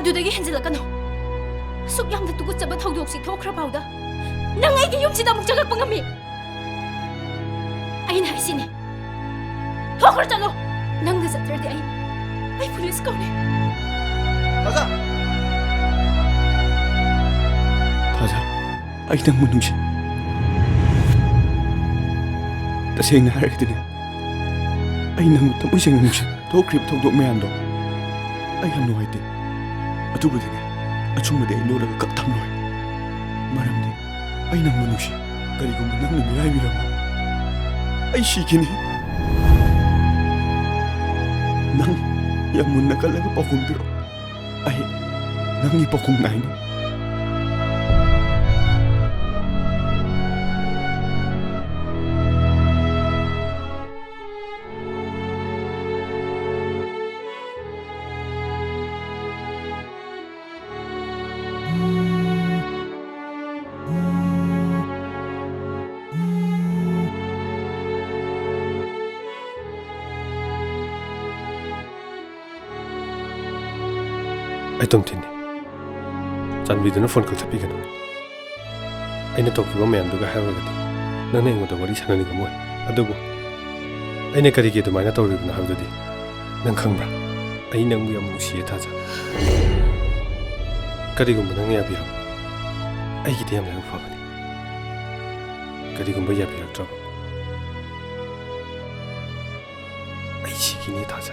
Madudagi henjilakano. Suk yamna tugutsaba thawdoksi thokra pawda. Nang aigi yumsida amuk jagakpa ngami. Aina haisini. Thokra chalo. Nangna jatradi ai police kaune. Taja. Taja. Ai nangmu nungsi. Tasengna harakdini. Ai nangmu tamu seng nungsi. Thokrib thawdok mayamdo. Ai yam nuwaite. Atubudine. Achumade ai loraga kap thamloi. Maramdi ai nangmu nungsi. Karigumba nangna miraibirama. Ai shikini. Nang yang munna kalaga pakum biro. Ai nangi pakum naini. I don't think. Janvi dana phone call tapi kan. Aina tokiba mayam duga hairagati. Nana ingoda wari sanani gamoi. Adubu. Aina kari ke dumaina tawribna habdadi. Nang khangbra. Ai nangbu yam nungsiye thaja. Karigumba nang yabiram. Ai gidi yam lagu fabani. Karigumba yabirak trab. Ai shikini thaja.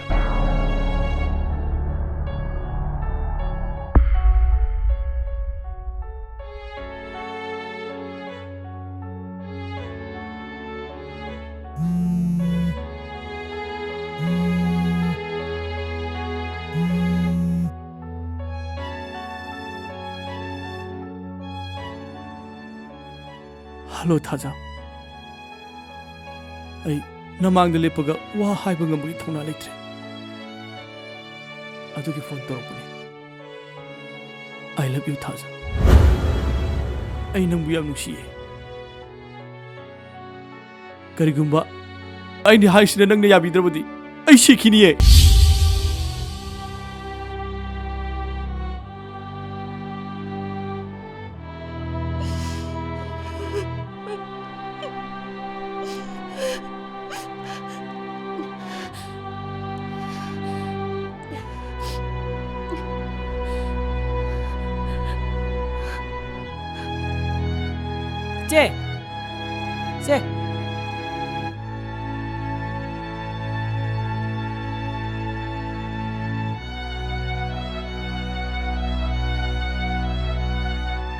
Hello, Taja. I namang the lepaga wa haibang amuri thona litre. Aduki phone toropuni. I love you, Taja. I nang buyam nungsiye. Karigumba, I ni haisina nang na yabidrabadi. I shikiniye. Se.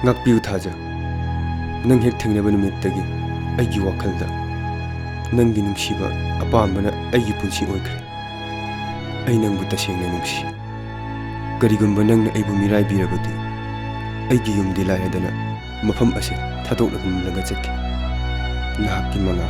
Ngakpiu Taja. Nang hek thengnaba numittagi aigi wakhalda nanggi nungsiba apambana aigi punsi oikre. Ai nangbu tasengna nungsi. Karigumba nangna aibu miraibirabadi aigi yumdi laiyadana mafam ase thadokna laga chakki. Nahakki manga.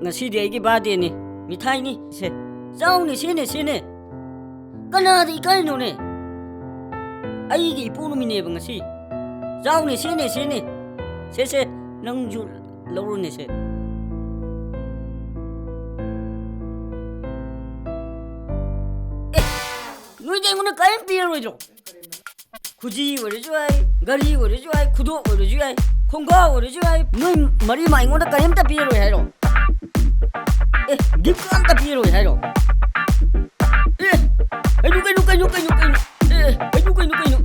Ngasi dia iki bade ni, mithai ni se. Zau ni sene. Kana di kai no ne. Ai gi pu no mi ne ba ngasi. Zau ni sene. Se nang ju lo ne se. Noi dai ngone kai pi ro jo. Kuji wo jo ai, gari wo jo ai, kudo wo jo ai, khongga wo jo ai. Noi mari mai ngone kai ta pi ro hai ro. Give kan ta piro hai ro. Ayu kai nu. Ayu kai nu.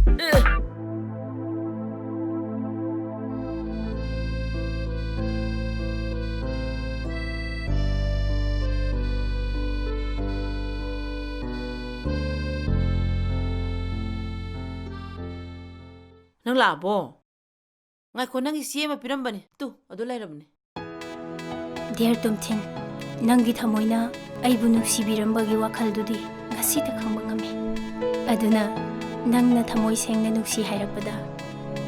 Nang labo. Ngay ko nang isiye mapirambani. Tu, ado Leirambni. Dear Tomthin, nanggi thamoina aibu nuksibirambagi wakaldudi ngasida khangba ngami. Aduna nangna thamoi sengna nuksi hairapada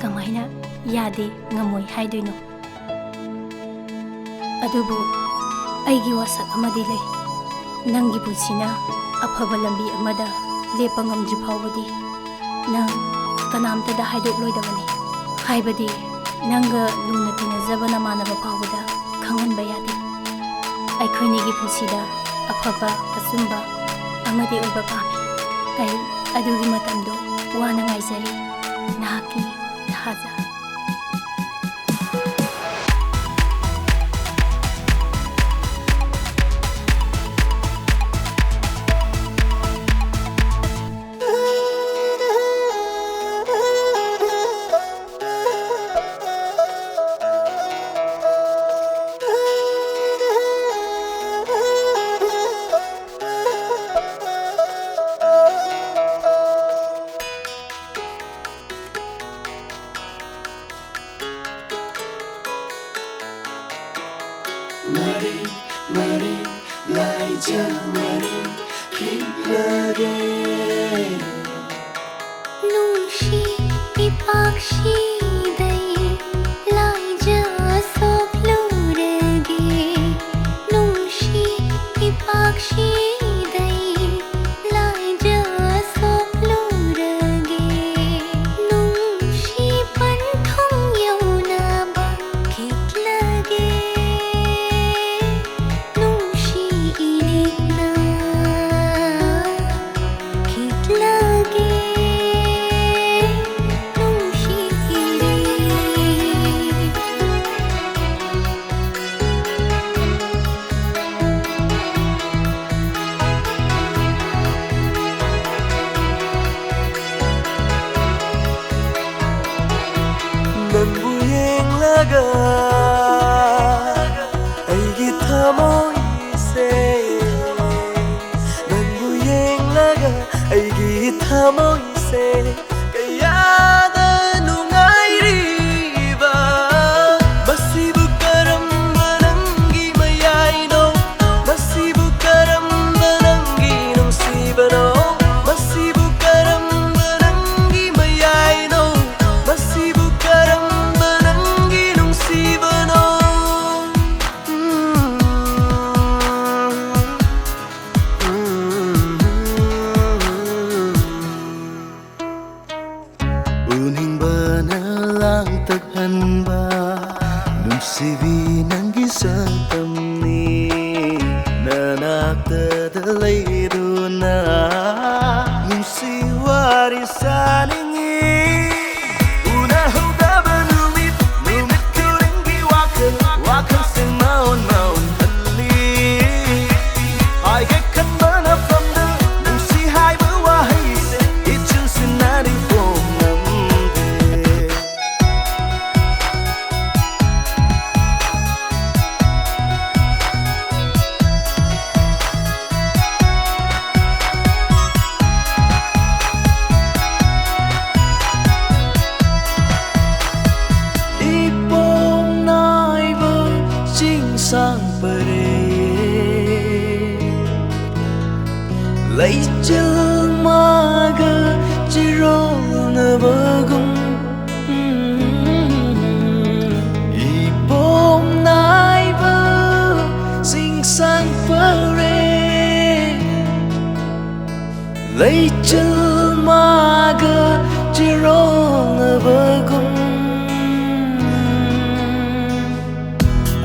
kamaina yade ngamoi haidoino. Adubu aigi wasak amadi lei. Nanggi punsina afaba lambi amada lepa ngamdri phawbadi nang kanamtada haidokloidabani. Haibadi nangga luna tinazaba namanaba phawbada khanganba yade. Aikhoinigi punsida afaba asumba amadi oiba pami. Ai adugi matamdo wana ngaisari nahaki thaja.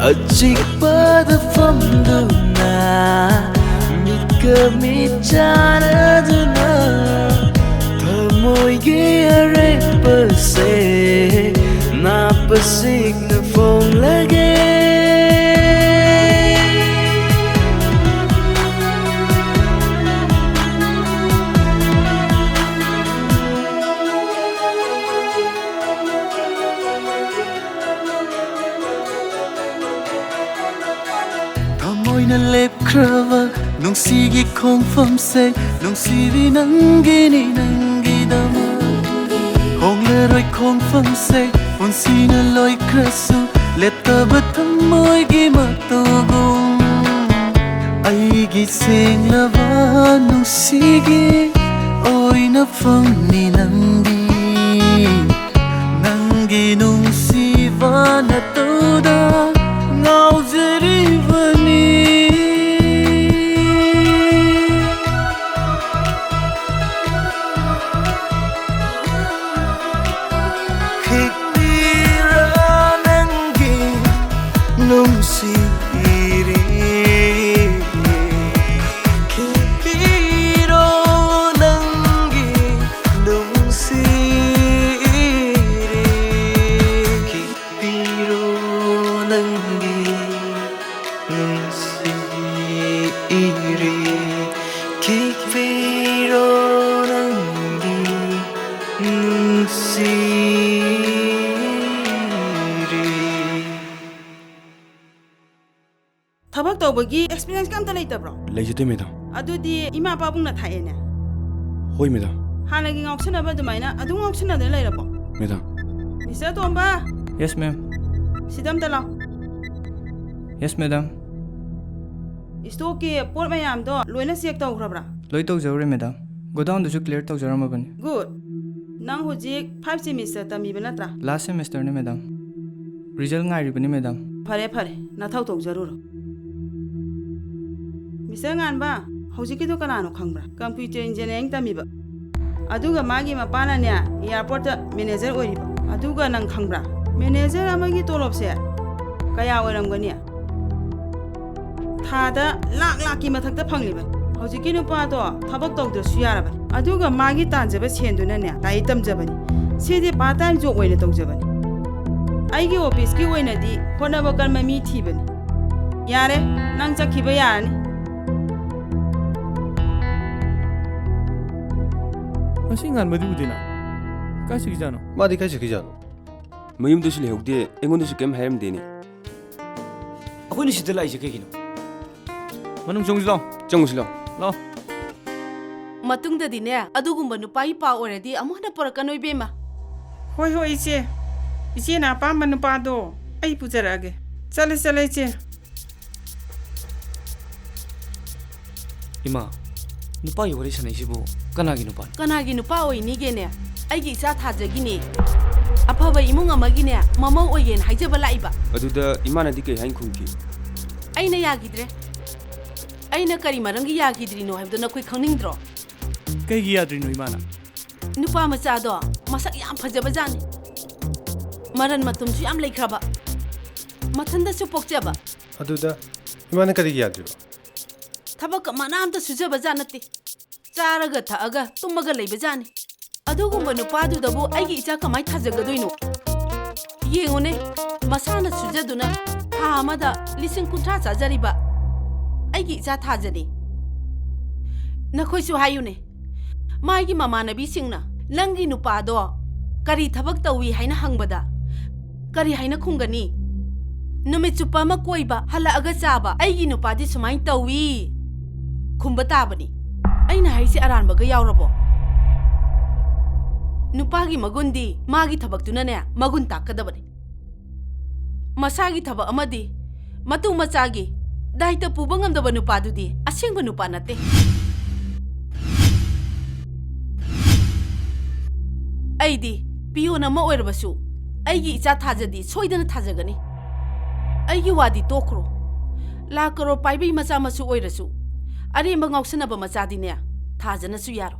Achikpada from Dona, Mika Michana Dona, Tamoy Are Pase, Napasig na phone lagi. Krava nung sige kong famse nung sivi nangi ni nangi dama hong le roi khong phang say on sina loi krasu leta batam moi gi matogong ai gi seng lava nung sige oi na phang ni nangi nung siva na toda ngau zeri vani Tabak tawbagi experience kam ta leitabro. Leijate madam. Adudi ima pabung na thaene. Hoi madam. Hanagi ngauksana ba dumaina adu ngauksana de leirabo. Madam. Mr. Tomba. Yes, ma'am. Sidam tala. Yes, madam. Stock ke port mayam do loina check tawkrabra. Loi tawjawre madam. Godown du clear tawjaramabani. Good. Nang hojik 5 semester tamiba natra. Last semester ne madam. Result ngairibani madam. Phare na thau tawjaruro. Mr. Nganba hojiki do kanano khangbra. Computer engineering tamiba. Aduga magi mapana ne airport manager oiriba. Aduga nang khangbra. Manager amagi tolop se kaya oiramgani. Thada lak ki mathakta phangliba. Hojiki nupa do thabak tawdrasu yarabani. Aduga magi tanjaba chenduna ne lai tamjabani. Sidi part time job oina tawjabani. Aigi office ki oina di honaba karma mi thibani. Yare nang chakhiba yarani. Masingan madu dina. Kasi jano. Madi kai Sikijano. Mayum dusu lehogde engon dusu kem haram deni. Aku ni sidala ise kegino. Manung jongjilo. Changusilo. Lo. Matungda dine adugumba nupai pa oredi amuna porakanoi bema. Hoi iche. Iche na pa manu pa do. Ai pujarage. Chale iche. Ima. Nupa yore sanai sibu kanagi nupa. Kanagi nupa oini gene. Aigi isa thajagini. Afaba imung amagine mamau oyen haijaba laiba. Aduda imana di kai hain khumki. Aina yagidre. Aina kari marangi yagidrino habdo na koi khangningdro. Kaigi yadrino imana. Nupa macha do masak yam phajaba jani. Maran matumsu yam leikraba. Mathanda su pokjaba. Aduda imana kari yadriba. Thabak mana amta sujaba janati. Charaga thaaga tumaga leiba jani. Adugumba nupadu dabu aigi icha kamai thajagadoino. Yengone masana sujaduna tha amada lising kuntra chajariba. Aigi icha thajani. Nakhoisu hayune. Maigi mamanabi singna langi nupado kari thabak tawi haina hangbada. Kari haina khungani. Numit chupa ma koiba hala aga chaba aigi nupadi sumai tawi. Khumba tabani. Aina haisi aranbaga yawrabo. Nupagi magundi magi thabak tunane magun takadabani. Masagi thabak amadi matu machagi daita puba ngamdaba nupadudi asengba nupa nate. Aidi piyona ma oirabasu aigi icha thajadi soidana thajagani. Aigi wadi tokro la karo paibai macha masu oirasu aremba ngausanaba machadine thajana su yaro.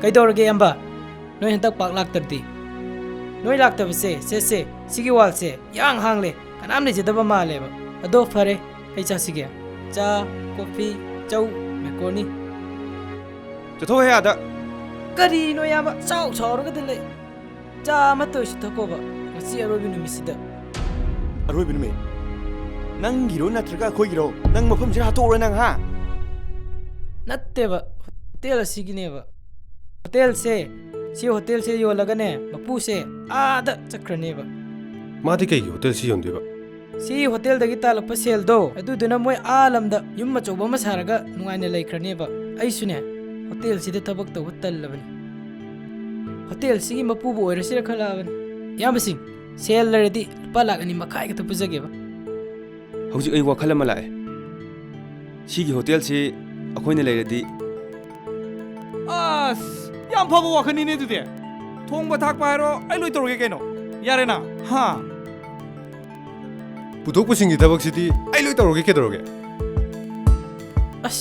Kaidorge amba noi hantak pak lak tarti noi lak tab se sigi wal se yang hangle kanam ne jedaba male ba ado fare kai cha sige cha coffee chau macaroni Jatho he ada. kari noi amba chau chor ga dile cha ma to shi thako ba ngasi arobi nu misida Aroi bin me. Nang giro natraga khoi giro. Nang mafam jira hato ora nang ha. natte ba hotel asigineba hotel se si hotel se yolagane mapu se ada chakraneba मादी कई hotel सी होंदे बा si hotel dagi talakpa sel do adu duna moy alamda yum machoba ma saraga nungaina laikraneba aisune hotel sida tabak to tallabani hotel sigi mapu bo oirasira khalabani yambasing sel laredi palagani makai ka tapujageba hauji ai wakhal ma lae sigi hotel se akoina leiradi as yam phaba wakhani ne dude thongba thakpa haro ai loi toroge kaino yare na ha पुथोक पुसिंगी थबक सिटी आई लोई तरोगे के तरोगे as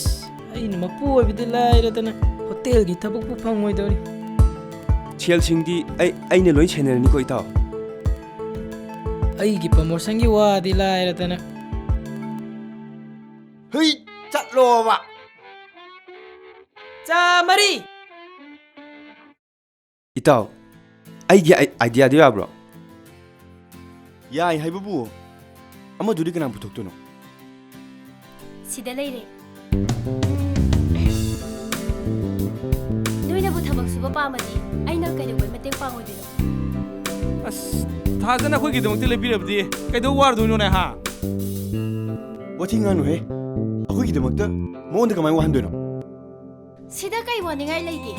aina mapu obidi lairadana hotel gi tabak pu phangoi dori sel singdi aina loi channel ni ko itaw ai gi promotion gi wadi lairadana hei chatlo ba cha mari itaw ai gi idea de abro yai haibabu ama duri kana puthok no sida leire noina bu thabak suba pamadi aina kaido boy mateng pangodino as thajana khoi gi dongte lebirabdi kaido war duno na ha wathi nganu he akoi gi demakta monda kamai wa handoino sida kai waningai leite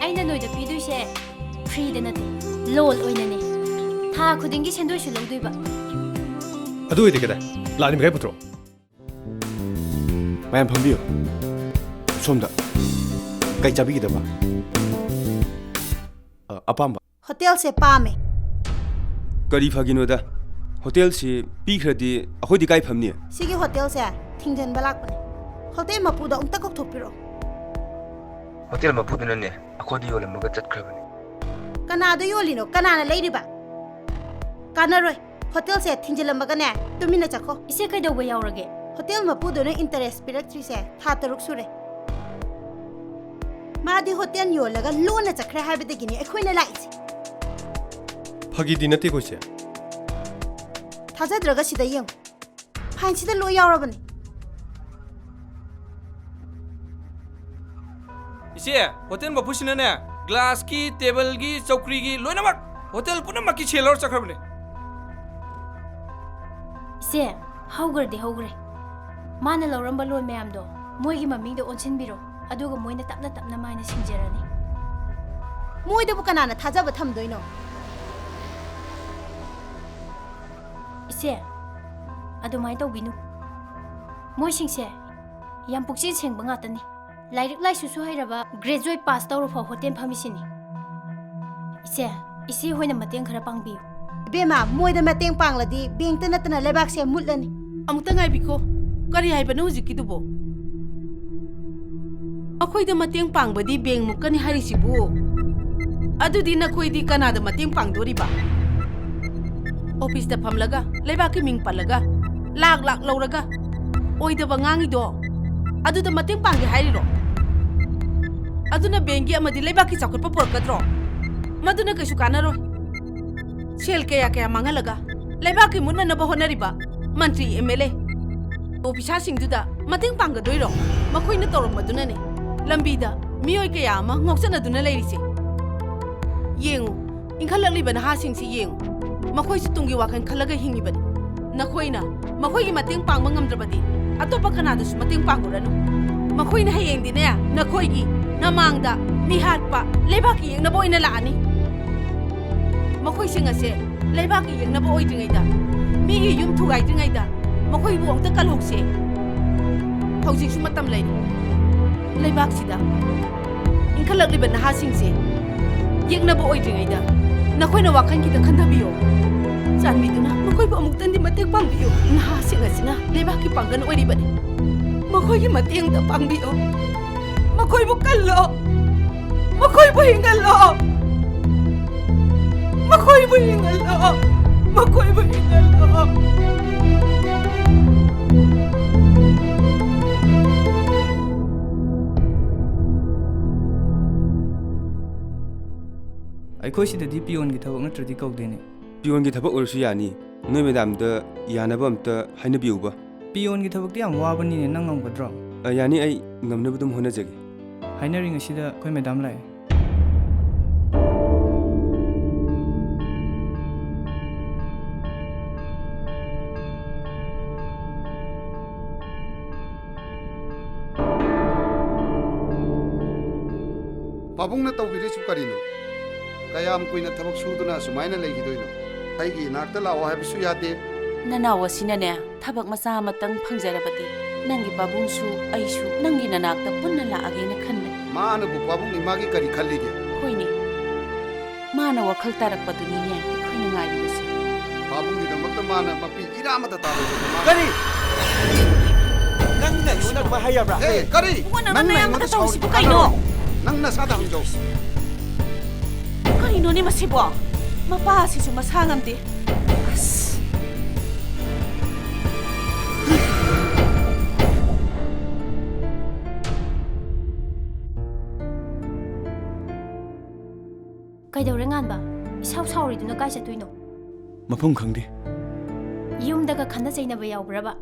aina noida piduise free de nati lol oinane tha khudingi sendoi su longduiba अदु इदे केदा लानि मgai पुत्रो mayam phambiyo somda kai chabi gi daba apamba hotel se pame kari phagino da hotel se pi khradi akoi di kai phamni sigi hotel se thingjan balak pane hotel mapu da umta kok thopiro hotel mapu duna ne akoi di yolam maga chat khrabani kana da yolino kana na leiriba kana roi hotel se thingjalam bagane tumina chakho ise kaido boy yaurage hotel mapu do no interest piratri se tha taruk sure madi hotel yolaga lona chakra habide gini ekhoina lait फगी दिन ते कोसे thaja draga sida yeng phain sida lo yaurabani ise hotel ma pusina ne glass ki table gi chokri gi loina mak hotel puna mak ki chelor chakrabne ise haugre mana lauramba loi mayam do moigi maming do onsin biro aduga moina tapna maina sinjerani moi da bu kana na thaja ba tham doino ise adu mai to binu moi singse yam pukchi sengba ngatani lairik lai su hairaba graduate pass tawro fa hotel phamisini ise hoina mateng khara pangbiu bema moi da mateng pangladi beng ta natana lebak se mutlani amukta ngai biko kari haibana hujiki dubo akhoi da mateng pangbadi beng mukani harisibu adudi na khoi di kana da mateng pangdori ba office da phamlaga leba ki ming palaga lak lauraga oi da bangangi do adu da mateng pangge hairiro aduna bengi amadi leba ki chakut pa porkadro maduna kaisu kanaro sel kaya mangalaga leba ki munna na bahonariba mantri MLA ofisa singduda mateng pangga doiro makhoi na torom maduna ne lambida mioi kaya ma ngoksana duna leirise yengu ingkhalakli bana ha singsi yengu makhoi su tungi wakan khalaga hingi bani nakhoina makhoi gi mateng pangma ngamdrabadi atopa kana da su mateng panguranu makhoi na hayeng dine nakhoi gi namangda mi hatpa leba ki yeng na boina laani makhoi singase leba ki yeng na boi dringaida mi gi yum thugai dringaida makhoi bu ongta kalhokse hauji su matam lai lebak sida ingkhalakli bana ha singse yeng na boi dringaida nakhoi na wakan ki da khandabiyo Sanmiduna, makoy ba amuktan di mateng pangbiyo. Nahasing-asina, lebaki panggan oy di ba ni? Makoy ki mateng da pangbiyo. Makoy mo kalo. Makoy mo hingalo. Makoy mo hingalo. Makoy mo hingalo. ꯑꯩꯈꯣꯏ ꯁꯤꯗꯗꯤ ꯄꯤꯌꯣꯟꯒꯤ ꯊꯕꯛ ꯅꯠꯇ꯭ꯔꯗꯤ ꯀꯧꯗꯦꯅꯦ ꯄꯤꯌꯣꯟꯒꯤ ꯊꯕꯛ ꯑꯣꯏꯔꯁꯨ ꯌꯥꯅꯤ ꯅꯣꯏ ꯃꯦꯗꯥꯝꯗ ꯌꯥꯅꯕ ꯑꯝꯇ ꯍꯥꯏꯅꯕꯤꯌꯨꯕ ꯄꯤꯌꯣꯟꯒꯤ ꯊꯕꯛꯇꯤ ꯌꯥꯝ ꯋꯥꯕꯅꯤꯅꯦ ꯅꯪ ꯉꯝꯒꯗ꯭ꯔꯣ ꯌꯥꯅꯤ ꯑꯩ ꯉꯝꯅꯕ ꯑꯗꯨꯝ ꯍꯣꯠꯅꯖꯒꯦ 하이너링 시다 거의 매담 라이. Pabungna tawbiri sukarino. Kaya am kuina tabak suduna sumaina legidoino. Aigi nakta lao habisu yate. Nanawa sinane tabak masa matang pangjarabati. Nangi pabungsu aisu nangi nanakta punna laage na khanne. Maana bu pabung imagi kari khalli dia. Hoine. Mana wakhal tarakpaduni ne ikhoina ngari base. Pabung di damakta mana mapi iramata talo. Kari! Nang na yun ang mahayabra. Hey, kari! Nang na yung tataw si Bukaino. Nang nasada ang Diyos. Kaino ni masibo? Mapasi sumasangam di. As. Kaidaure ngan ba? Isaw sawriduna kai chatuino. Mafam khangde. Yumdaga khanda chainaba yawbraba.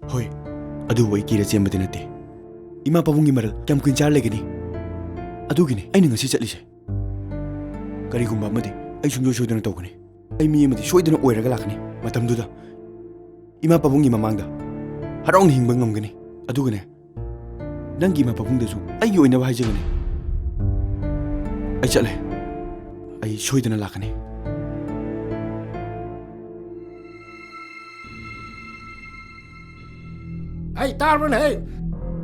Hoi. Adu wai kira chembade nate. Ima pabungi maral kyam kuin char legani. Adugini aina ngasi chatlise. Karigumba amadi ai sungjo soidana tawgani. Ai mi amadi soidana oiraga lakani. Matamduda ima pabungi mamangda haraung hingba ngamgani. Adugane nangi ma pabungdasu ai oinaba haijagani. Ai chatle. Ai soidana lakani. Ai tarban hey.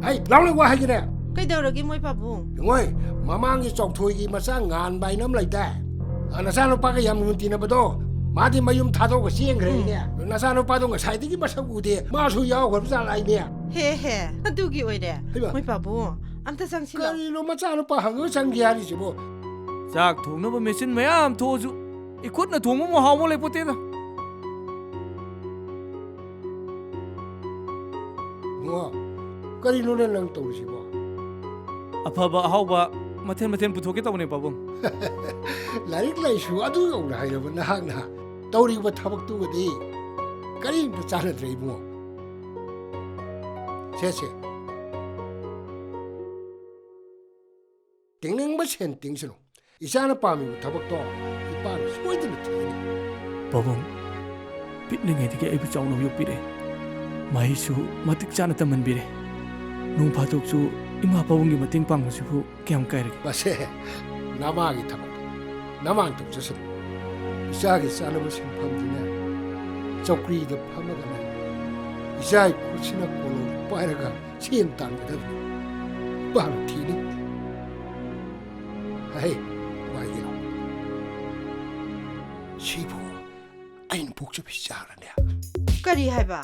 Ai lawle wa hajire. Kaidauragi moi pabung. Ngoi mamangi chokthoi gi masa ngan bai nam laita. Anasano pa ka yam nunti na bado. Madi mayum thado ko sieng gre ne. Nasano pa dong sai gi masa ude. Ma su yaw ko sa lai ne. He he. Adugi oide. Moi pabung. Amta sangsi lo. Kari lo macha no pa hang sang gi ari sibo. Chak thongnaba machine mayam thoju ikhutna thongmu mo hawmo lepote da. Ngo. Kari lo ne nang to sibo. Afaba ahawba mathen puthoke tawne pabung. Larik lai su adu yo na hai na hang na. Tawri ba thabak tu gadi. Kari ta chana drei mo. Se. Tingning ba sen ting sino. Isana pami thabak to. Ipan soidana thini. Pabung pitningai dige ai bu chawno yopire. Mai su matik chana tamanbire. Nung phatok su ima pabungi mating pangmasibu kyam kairag. Base namagi thabak. Namang tuk jasin. Isagi sanaba sinphamdina. Chokri da phamagana. Isai kuchina kolo pairaga siem tangada. Baru thini. Hey, why you know? Shibu, ain pukcha bichara ne. Kari haiba.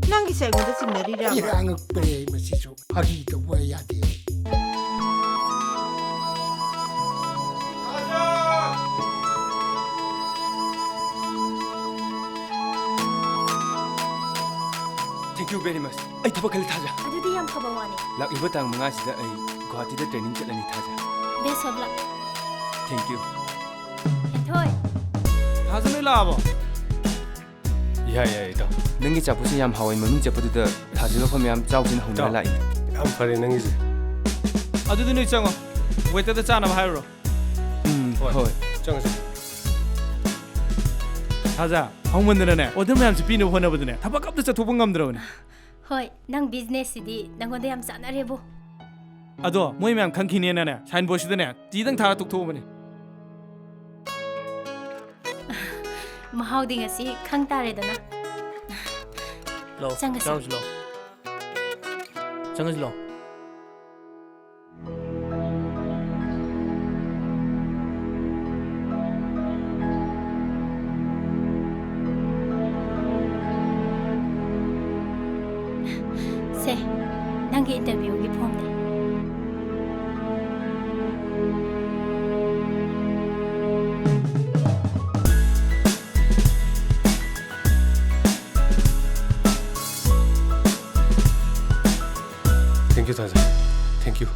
Nangi sai gonda simnari ra. Irang pe masiso agi to wa ya de. Thank you very much. Ai thaba khali thaja. Adudi yam khabawani. Lakliba tang manga sida ai Guwahati da training chatlani thaja. Best of luck. Thank you. Enjoy. Hazme labo. Ya ito. Nangi chapusi yam hawai maming chapududa thajilo pham yam chawsin hongna lai. Am fare nangise. Adu dinu chango. Wait the chana ba hairo. Hoi. Changse. Haza hongmandana ne. Odam yam si pinu hona badane. Thabak apda chathobang ngamdrawne. Hoi, nang business sidi nangonda yam chanarebo. Ado moi myam khangkhine na ne. Sign board sidane. Tidang thara tuktho bane. Mahau ding asi khang tare dana. Lo. Changasi. Changas lo. Se, nangi interview gi form de. Thank you Taja. Thank you.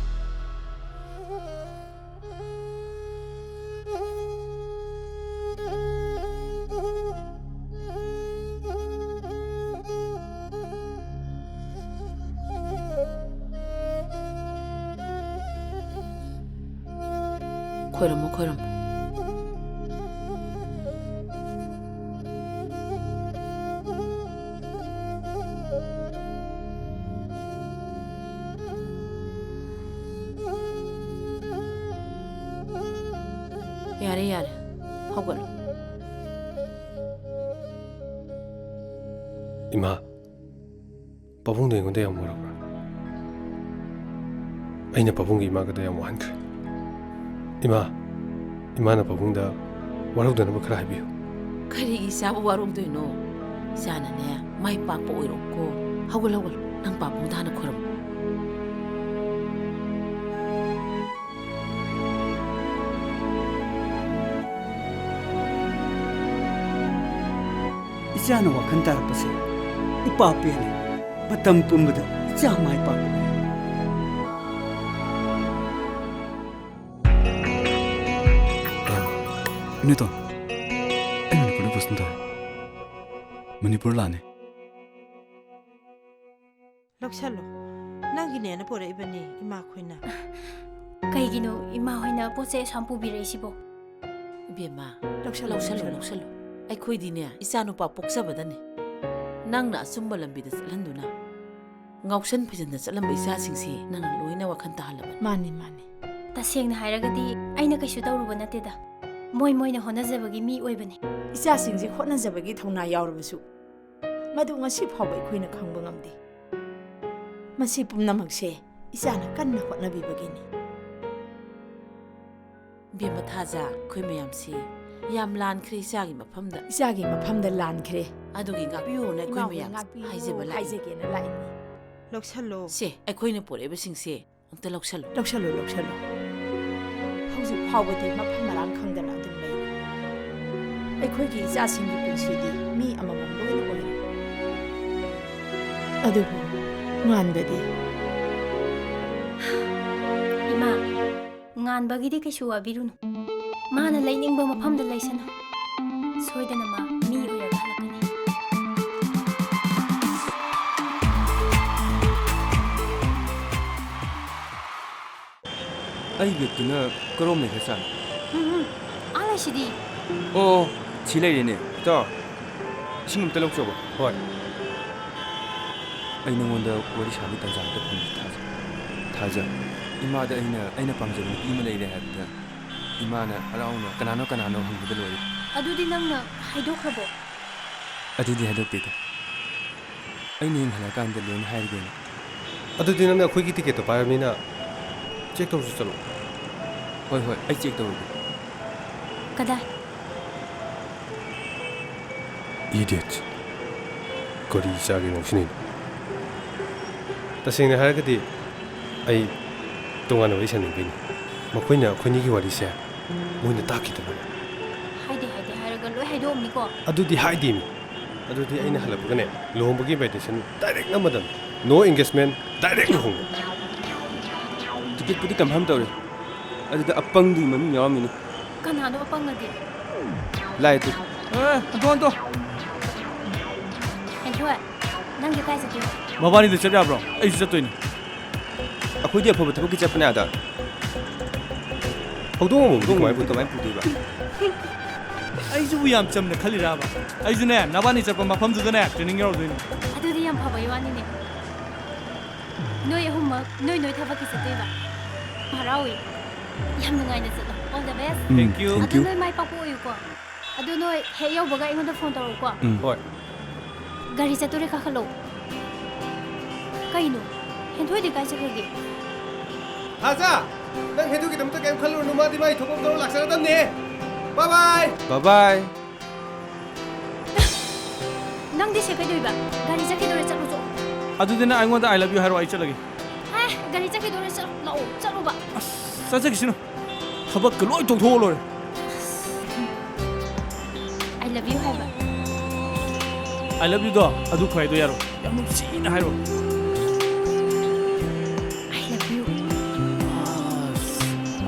Khoiramo khoiramo. Yare yare. Hogalo. Ima, pabung dengan dia yang murah. Aina pabung ima kada yang muhan kre. Ima na pabung da warau da nama kerah biu. Kari isa warung tu no. Sana ne mai pak po irok ko. Hogalo hogalo. Nang pabung da na khoram. Isyana wakan tarapase. Ipapele. Batam pumbada. Jamai pak. Niton. Manipur bus nda. Manipur lane. Lokshalo. Nangine na pore ibani ima khoina. Kaigino ima hoina poche shampoo bi reisibo. Bema. Lokshalo. Ai dine isanu pa poksabadane. Nangna asumba lambida salanduna. Ngausan phijanda salamba isa singsi nangna loina wakhan tahalaba. Mani. Tasengna hairagadi aina kaisu tawruba nateda. Moina honajabagi mi oibane. Isa singsi honajabagi thona yaurabasu. Madu ngasi phawba ikhoina khangba ngamde. Masi pumnamakse isana kanna hotnabibagini. Bema thaja khoi mayamsi yam lan khri isagi mafamda lan khre adugi ngapiyo na khoi mayam haijeba haijege na lai loksalo se aikhoina pore besing se amta loksalo hauji phawbati mafam marang khangdana adum lei aikhoigi isa singi punsidi mi amamam loina oi adubu nganbedi ima nganbagidi kaisu abirunu mana lainingba mafamda laisana soidana ma mi oiraga halakani ai bektuna karom ne khasan ala shidi oh chilai ne to singum talok choba hoi ai nongonda wari shabi tanjam ta phun thaja ima da aina pamjaba ni ima leire habda imana alauna kanano hangida lori adudi nangna haidokhrabo adudi haidokte ai ning hala kan da loin hairgen adudi nangna khoi gi ticket to paramina check tawsu chalo hoi ai check tawru kada idiot kori sagi noksini tasengna haragadi ai tongana wari sanin bini makoina khoni gi wari se moina taki to haide haraga loi haido omni ko adudi haidimi adudi aina halabugane lohombogi invitation direct namadan no engagement direct lohom ticket pudi confirm tawre adida apang di mami yawamini kanado apangadi lai tu anto enjoy nangge kai sa tiyo Mabani de chatya bro ai chattoini akhoi aphaba thabuk ki chapna ada hawdong mai bu tamai pu ba ai ju yam chamne khali ra ba ai ju ne nabani chapa mafam ju ne training yaw doini adudi yam phaba yawani ne noi humma noi thabaki sateba harawi yam ngai na chatlo all the best thank you adu noi mai papu yu ko adu noi he yaw baga ingon da phone taw ko hoi gari chatore ka khalo kaino henthoi de kai chakage haza nang hedu ki damta game khalu numa di mai thopom doro laksana dam ne bye nang di se kai doiba gari chake dore chalo so adudina aingonda I love you haro ai chalagi ha gari chake dore chalo ba sacha kisino thabak ka loi tong thol lore I love you haiba I love you do adu khoi do yaro yam sina haro I love you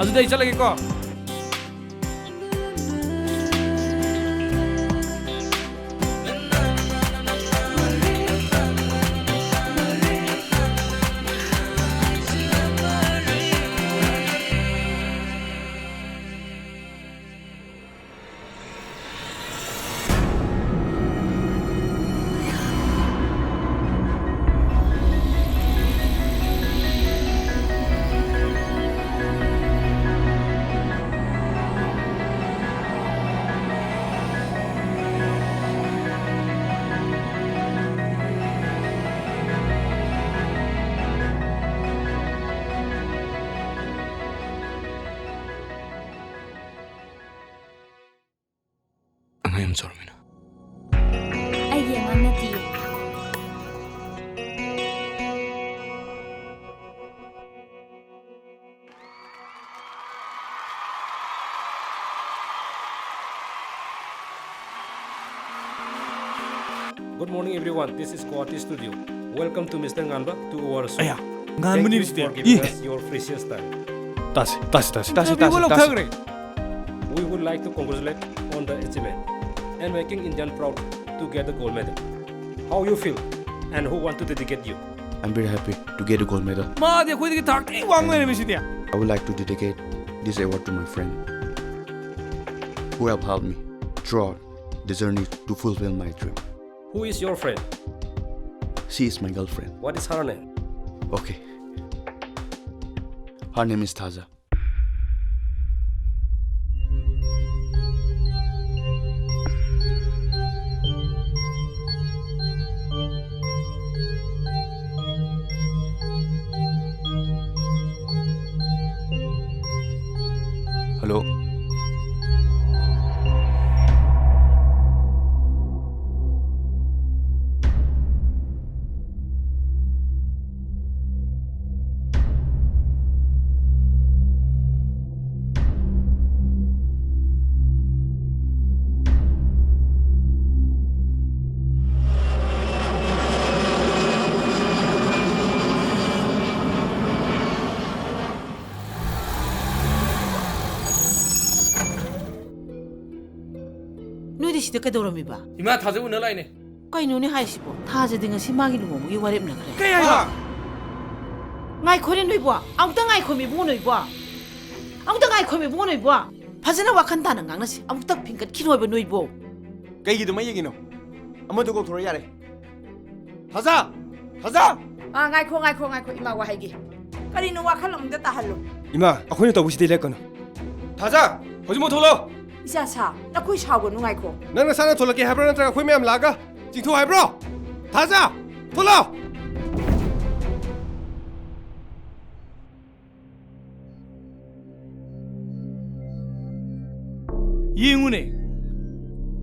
adu dai chalagi ko ꯌꯥꯝ ꯆꯥꯎꯔꯝꯃꯤꯅ ꯑꯩꯒꯤ ꯑꯉꯥꯡ ꯅꯠꯇꯤꯌꯦ Good morning, everyone. This is Quality Studio. Welcome to Mr. Nganba to our show. Aya, Thank you for giving us your precious time. Tasi. We would like to congratulate on the achievement and making Indian proud to get the gold medal. How you feel and who want to dedicate you? I'm very happy to get a gold medal. Ma, they could get talking one way, Miss India. I would like to dedicate this award to my friend who have helped me throughout the journey to fulfill my dream. Who is your friend? She is my girlfriend. What is her name? Okay. Her name is Taza. Hello. 시대 그도로미바 이마 타자 운을 라이네. 까이노니 하이시보 타자딩은 시마기 누모무기 와렵나 그래. 그야. ngai khori noi bwa amta ngai khomi bu noi bwa amta ngai khomi bu noi bwa phajana wakhan ta nang nasi amta phingkat khiroi ba noi bo kai gi dum yegi no amadu ko thora yare haza ngai kho ima wa haigi kari no wakhal amda ta hallo 이마, 아코니 또 무시대 렉거나. 타자, 거짓 못 돌러. isa sa na khui shaw go nu ngai kho 너는 사나 돌러게 해버는 자가 코이 매암 라가. 징토 해버려. 타자, 돌러. Yingune.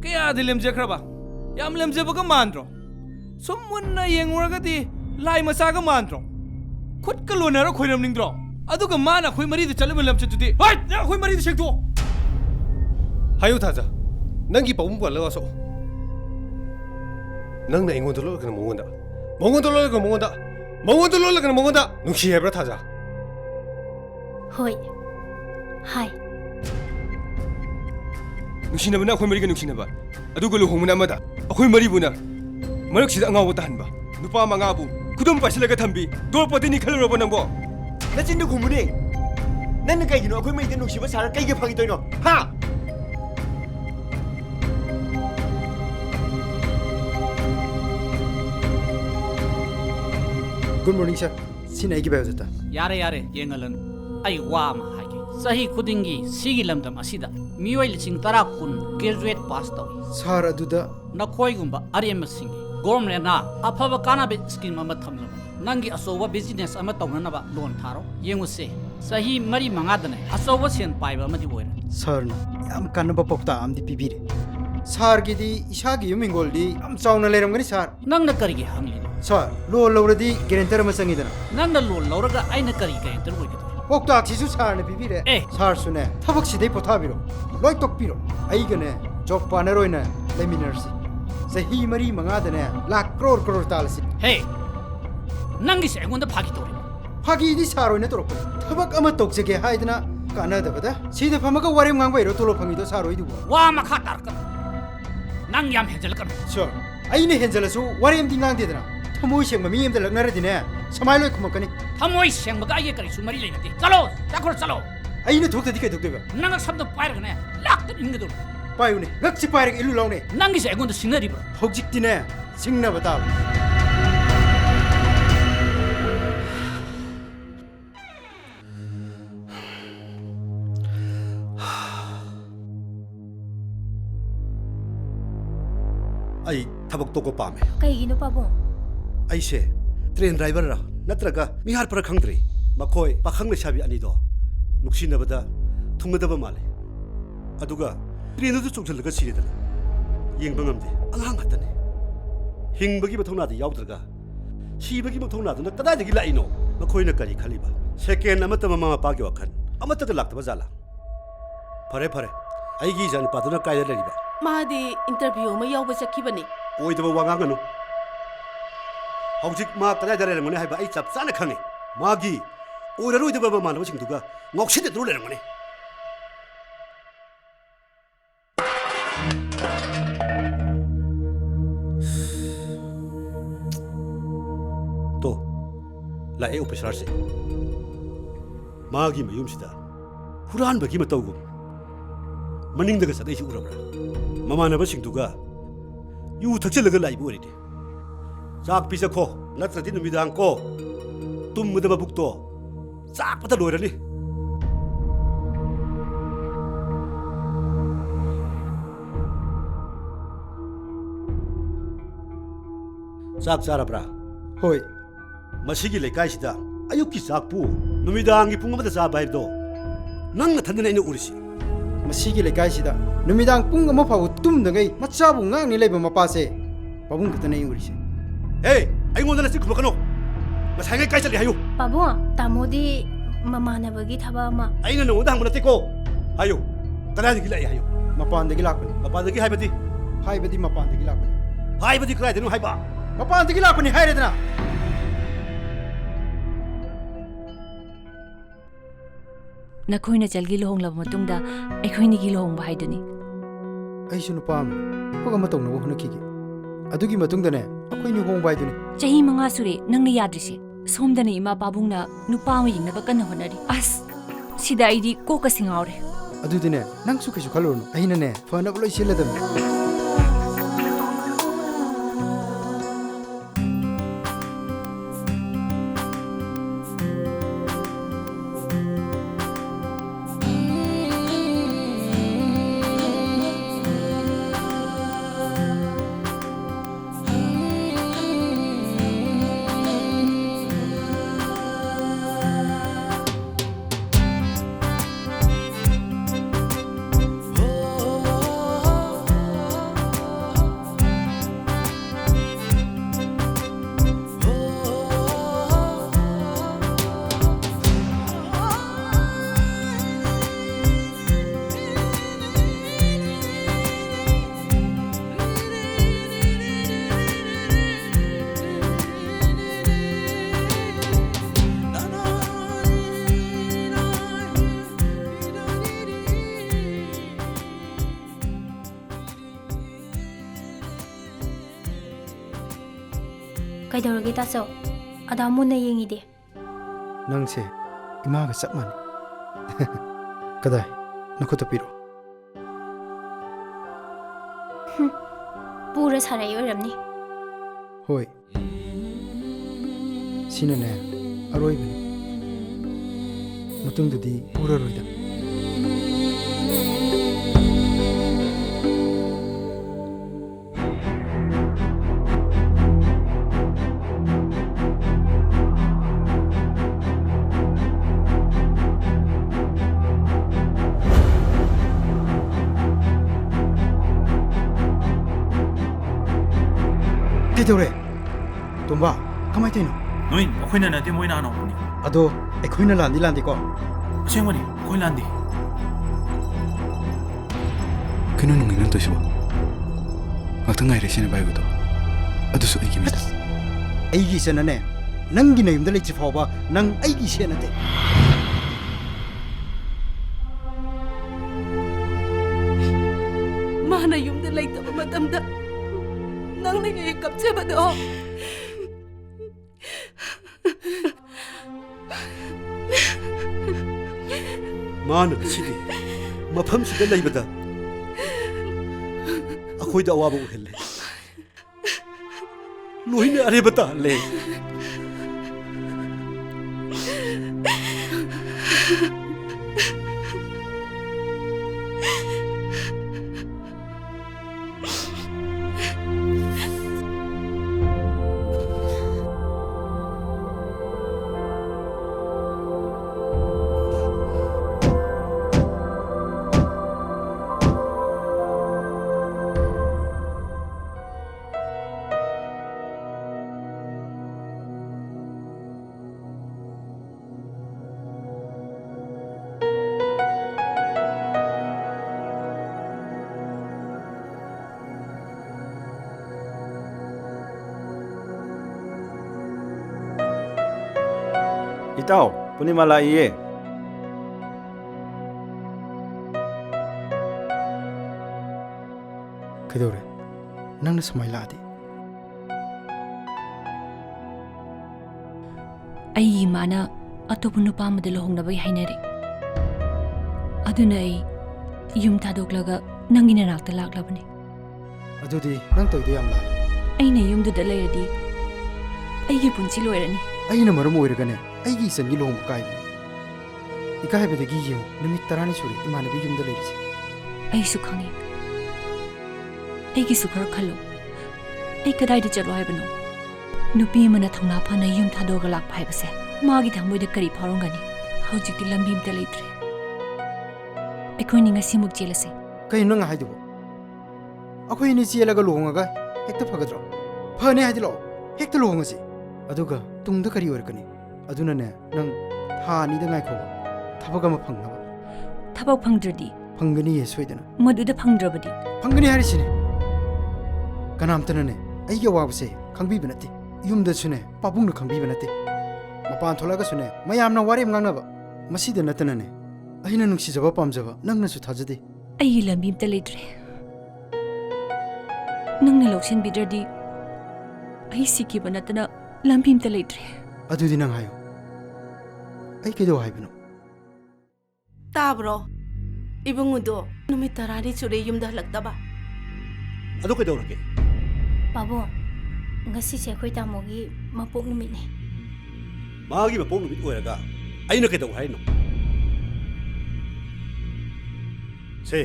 Kaya dilemje kraba. Yam lemje baga mandro. Somunna yenguragati lai masaga mandro. Khut ka lonara khoiram ningdro. Aduga mana khoi mari de chalem lamche tudi. Hai, ya khoi mari de shekto. 하요 타자. 넌기 뽑은 거 알아서. 넌 내 인원 돌러 그는 먹는다. 먹은 돌러 그는 먹는다. 먹은 돌러 그는 먹는다. 눈치 해버려 타자. 호이. 하이. 눈치나보나 아코이 머리가 눈치나봐. 아두걸로 홍문 아마다. 아코이 머리 보나. 머럭시다 angawata hanba. 누파 망아부. 그돈 빠실라가 담비. 돌빠더니 칼로 보는 거. 나 진짜 고문해. 나는 까이기노 아코이 머리 눈치 봐 살 까이게 파기 떠이노. 하. Good morning, sir. Sina igi bayodata. Yare yengalan. Ay wama hagi. Sahi kudingi sigi lamdam asida. Miwai lising tarakun graduate pass tawi. Sir aduda. Nakoi gumba ariyam singi. Gormle na apaba cannabis scheme ama thamlam. Nangi asowa business ama tawnanaba loan tharo. Yenguse. Sahi mari mangadane asowa sen paiba amadi boira. Sir na yam kanaba pokta amdi pibire. Sir gidi ishagi yumingoldi am chawna leramgani sir. Nangna karigi hangli. Sir, lo lawradi guarantor ma sangidana. Nangna lo lawraga aina kari guarantor boigido. Pokta chisu sir na pibire. Sir sune thabak sidai pothabiro. Loi tokpiro. Aigane job partner oina leminarsi. Sahi mari mangadane lakh crore talasi. Hey. Nangi se engonda phagi tori. Phagi di sir oina torok. Thabak ama tokjege haidana kana dabada. Sida phamaga warim ngangba iro tolo phangido sir oidu. Wa makha tarka. Nang yam henjal kan. Sure. Aine henjalasu warim dingang dedana. Thamoi sengma mi amda lagnaradine samai loi khumakani. Thamoi sengma ga ye kari sumari leinati. Chalo, chakor chalo. Aine thokta di kai thokdeba. Nang sabda pairagane lakta ingadu. Paiune, gakchi pairag ilu laune. Nangi se egonda sinari bro. Hogjikdine singna bataw. आई थबक तो को पामे कईगिनो पाबो ऐसे train driver रा नत्रगा मिहार पर खंगद्री मखोय पाखंग लेसाबी अनि दो नुक्सिनबदा थुंगदब माले अदुगा train दु चुंगलगा सिरेदना yeng bangamde angang hatane hing bagi mathona di yaudra si bagi mathona na kada dagi laino makhoi na kari khaliba second amata mama pa gi wakhan amata ka lakta bazala fare fare ai gi jan paduna kai da riba मादी interview में याव बचखिबने ओइदबा वागांगनु हौजिक मा कदा दरे रंगने हाइबा आई चप चाना खंगे मागी ओररोइदबा मानव सिंगदुगा ngoksidे दरु लेरंगने तो लाए ऑफिसर से मागी मयुमसिदा हुरान बगी मतौगु मनिंगदगा सदैसि उरबरा ममानबसिंगदुगा यू थक्चलगा लाइबो ओरिदे चाक पिसखो नत्रदि नुमिदांग को तुमदबा बुक्तो चाक पता लोरनी चाक चारब्रा होय मसिगी लेकाइसिदा अयुक्की चाकपु नुमिदांगी पुंगमदा चाबा हाइबदो नंग थन्दने इन उरिसि मसीगी लेकाइसिदा नुमिदांग पुंग अमा फाउ तुमदंगै मचाबु ngang लेबा मपासे पाबुंग खतनै उरिसे ए आइंगोंदना सिख मकनो मसाइngay kai chali hayu पाबुआ तामोदी ममानबगी थबा मा आइना नोंदा हंगना तेको हायो कदादगी लाई हायो मपानदगी लाकपनि मपानदगी हाइबदी मपानदगी लाकपनि हाइबदी क्राइदनु हाइबा मपानदगी लाकपनि हाइरेदना नखोइना चलगी लोहंगलब मतुंगदा अखोइनिगी लोहंग बाहाइदुनी अइसु नुपाम पगा मतौनबो हुनखिगे अदुगी मतुंगदने अखोइनि होंग बाइदुनी चही मंगा सुरे नंगने याद्रिसे सोमदने इमा पाबुंगना नुपा अमा यिंगनबा कन्न होनरी अस सिदा आइदी कोका सिंगावरे अदुदिने नंगसु किसु खलोनु अहिनने फनब लोइ सिलदम कैदौरगे तासो अदा मुन्ना येंगिदे नंगसे इमागा चप माने कदाय नखुत पिरो पूरा साराई ओरमनी होय सिनने अरोइबनी मतुंगदुदी पूरा रोइदा कैदौरे तुम्बा कमाय तैनो नोइ अखोइना नाते मोइना आनोनी अदो एखोइना लांदी लांदीको असेंगमनि अखोइ लांदी कनो नुंगिन तोसिबो ngakthang ngai resine baigudo adusu aigi mita aigi senane nangi nayumda lechi fawba nang aigi senate mana yumda leitaba matamda nang ngai kapchabado मान सिदी मफम सिदा लैबदा अखोइदा अवाबो उहेले लोहिने अरेबता ले Itaw, punimala iye. Kaidaure, nang na samay laadi. ꯑꯩꯒꯤ ꯏꯃꯥꯅ ꯑꯇꯣꯞꯄ ꯅꯨꯄꯥ ꯑꯃꯗ ꯂꯨꯍꯣꯡꯅꯕꯒꯤ ꯍꯥꯏꯅꯔꯦ ꯑꯗꯨꯅ ꯑꯩ ꯌꯨꯝ ꯊꯥꯗꯣꯛꯂꯒ ꯅꯪꯒꯤ ꯅꯅꯥꯛꯇ ꯂꯥꯛꯂꯕꯅꯤ ꯑꯗꯨꯗꯤ ꯅꯪ ꯇꯧꯏꯗꯣ ꯌꯥꯝ ꯂꯥꯜꯂꯦ ꯑꯩꯅ ꯌꯨꯝꯗꯨꯗ ꯂꯩꯔꯗꯤ ꯑꯩꯒꯤ ꯄꯨꯟꯁꯤ ꯂꯣꯏꯔꯅꯤ ꯑꯩꯅ ꯃꯔꯝ ꯑꯣꯏꯔꯒꯅꯦ ꯑꯩꯒꯤ ꯏꯆꯟꯒꯤ ꯂꯨꯍꯣꯡꯕ ꯀꯥꯏꯕꯅꯤ ꯏꯀꯥꯏꯕꯗꯒꯤ ꯌꯦꯡꯉꯨ ꯅꯨꯃꯤꯠ 10ꯅꯤ ꯁꯨꯔꯦ ꯏꯃꯥꯟꯅꯕꯤ ꯌꯨꯝꯗ ꯂꯩꯔꯤꯁꯦ ꯑꯩꯁꯨ ꯈꯪꯉꯤ ꯑꯩꯒꯤꯁꯨ ꯈꯔ ꯈꯜꯂꯨ ꯑꯩ ꯀꯗꯥꯏꯗ ꯆꯠꯂꯣ ꯍꯥꯏꯕꯅꯣ ꯅꯨꯄꯤ ꯑꯃꯅ ꯊꯧꯅꯥ ꯐꯅ ꯌꯨꯝ ꯊꯥꯗꯣꯛꯑꯒ ꯂꯥꯛꯄ ꯍꯥꯏꯕꯁꯦ ꯃꯥꯒꯤ ꯊꯃꯣꯏꯗ ꯀꯔꯤ ꯐꯥꯎꯔꯝꯒꯅꯤ ꯍꯧꯖꯤꯛꯇꯤ ꯂꯝꯕꯤ ꯑꯃꯇ ꯂꯩꯇ꯭ꯔꯦ ꯑꯩꯈꯣꯏꯅꯤ ꯉꯁꯤꯃꯨꯛ ꯆꯦꯜꯂꯁꯦ ꯀꯩꯅꯣ ꯅꯪ ꯍꯥꯏꯗꯨꯕꯣ ꯑꯩꯈꯣꯏꯅꯤ ꯆꯦꯜꯂꯒ ꯂꯨꯍꯣꯡꯉꯒ ꯍꯦꯛꯇ ꯐꯒꯗ꯭ꯔꯣ ꯐꯅꯤ ꯍꯥꯏꯗꯤ ꯂꯥꯛꯑꯣ ꯍꯦꯛꯇ ꯂꯨꯍꯣꯡꯉꯁꯤ ꯑꯗꯨꯒ ꯇꯨꯡꯗ ꯀꯔꯤ ꯑꯣꯏꯔꯛꯀꯅꯤ ꯑꯗꯨꯅꯅꯦ ꯅꯪ ꯊꯥ 2ꯗ ꯉꯥꯏꯈꯣꯕ ꯊꯕꯛ ꯑꯃ ꯐꯪꯅꯕ ꯊꯕꯛ ꯐꯪꯗ꯭ꯔꯗꯤ ꯐꯪꯒꯅꯤꯌꯦ ꯁꯣꯏꯗꯅ ꯃꯗꯨꯗ ꯐꯪꯗ꯭ꯔꯕꯗꯤ ꯐꯪꯒꯅꯤ ꯍꯥꯏꯔꯤꯁꯤꯅꯦ ꯀꯅꯥꯝꯇꯅꯅꯦ ꯑꯩꯒꯤ ꯑꯋꯥꯕꯁꯦ ꯈꯪꯕꯤꯕ ꯅꯠꯇꯦ ꯌꯨꯝꯗꯁꯨꯅꯦ ꯄꯥꯕꯨꯡꯅ ꯈꯪꯕꯤꯕ ꯅꯠꯇꯦ ꯃꯄꯥꯟ ꯊꯣꯛꯂꯒꯁꯨꯅꯦ ꯃꯌꯥꯝꯅ ꯋꯥꯔꯦꯝ ꯉꯥꯡꯅꯕ ꯃꯁꯤꯗ ꯅꯠꯇꯅꯅꯦ ꯑꯩꯅ ꯅꯨꯡꯁꯤꯖꯕ ꯄꯥꯝꯖꯕ ꯅꯪꯅꯁꯨ ꯊꯥꯖꯗꯦ ꯑꯩꯒꯤ ꯂꯝꯕꯤ ꯑꯃꯇ ꯂꯩꯇ꯭ꯔꯦ ꯅꯪꯅ ꯂꯧꯁꯤꯟꯕꯤꯗ꯭ꯔꯗꯤ ꯑꯩ ꯁꯤꯈꯤꯕ ꯅꯠꯇꯅ ꯂꯝꯕꯤ ꯑꯃꯇ ꯂꯩꯇ꯭ꯔꯦ ꯑꯗꯨꯗꯤ ꯅꯪ ꯍꯥꯏꯌꯣ ꯑꯩ ꯀꯩꯗꯧ ꯍꯥꯏꯕꯅꯣ ꯇꯥꯕ꯭ꯔꯣ ꯏꯕꯨꯡꯉꯨꯗꯣ ꯅꯨꯃꯤꯠ 10ꯅꯤ ꯁꯨꯔꯦ ꯌꯨꯝꯗ ꯍꯜꯂꯛꯇꯕ ꯑꯗꯨ ꯀꯩꯗꯧꯔꯒꯦ ꯄꯥꯕꯨꯡ ꯉꯁꯤꯁꯦ ꯑꯩꯈꯣꯏ ꯇꯥꯃꯣꯒꯤ ꯃꯄꯣꯛ ꯅꯨꯃꯤꯠꯅꯤ ꯃꯥꯒꯤ ꯃꯄꯣꯛ ꯅꯨꯃꯤꯠ ꯑꯣꯏꯔꯒ ꯑꯩꯅ ꯀꯩꯗꯧ ꯍꯥꯏꯅꯣ ꯁꯦ